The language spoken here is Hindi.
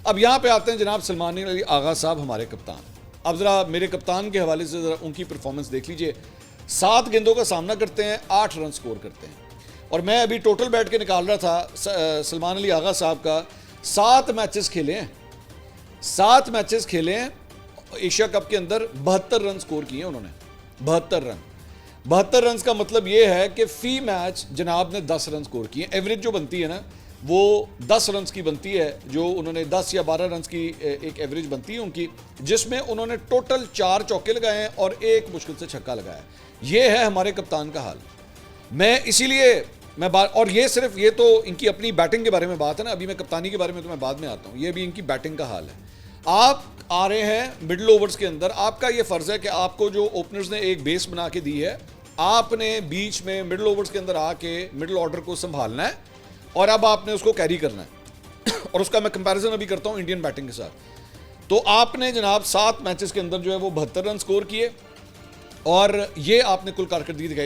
अब यहाँ पे आते हैं जनाब सलमान अली आगा साहब, हमारे कप्तान। अब ज़रा मेरे कप्तान के हवाले से ज़रा उनकी परफॉर्मेंस देख लीजिए। 7 गेंदों का सामना करते हैं, 8 रन स्कोर करते हैं। और मैं अभी टोटल बैठ के निकाल रहा था सलमान अली आगा साहब का, 7 मैचेस खेले हैं, 7 मैचेस खेले हैं एशिया कप के अंदर, 72 रन स्कोर किए हैं उन्होंने। 72 रन, 72 रन का मतलब ये है कि फी मैच जनाब ने 10 रन स्कोर किए। एवरेज जो बनती है ना वो 10 रन की बनती है, जो उन्होंने 10 या 12 रन की एक एवरेज बनती है उनकी, जिसमें उन्होंने टोटल 4 चौके लगाए हैं और 1 मुश्किल से छक्का लगाया है। ये है हमारे कप्तान का हाल। मैं इसीलिए मैं बात, और ये सिर्फ ये तो इनकी अपनी बैटिंग के बारे में बात है ना, अभी मैं कप्तानी के बारे में तो मैं बाद में आता हूँ, ये भी इनकी बैटिंग का हाल है। आप आ रहे हैं मिडिल ओवर्स के अंदर, आपका ये फ़र्ज़ है कि आपको जो ओपनर्स ने एक बेस बना के दी है, आपने बीच में मिडिल ओवर्स के अंदर आके मिडिल ऑर्डर को संभालना है और अब आपने उसको कैरी करना है। और उसका मैं कंपैरिजन अभी करता हूँ इंडियन बैटिंग के साथ। तो आपने जनाब 7 मैचेस के अंदर जो है वो 72 रन स्कोर किए और ये आपने कुल कारकर्दगी दिखाई।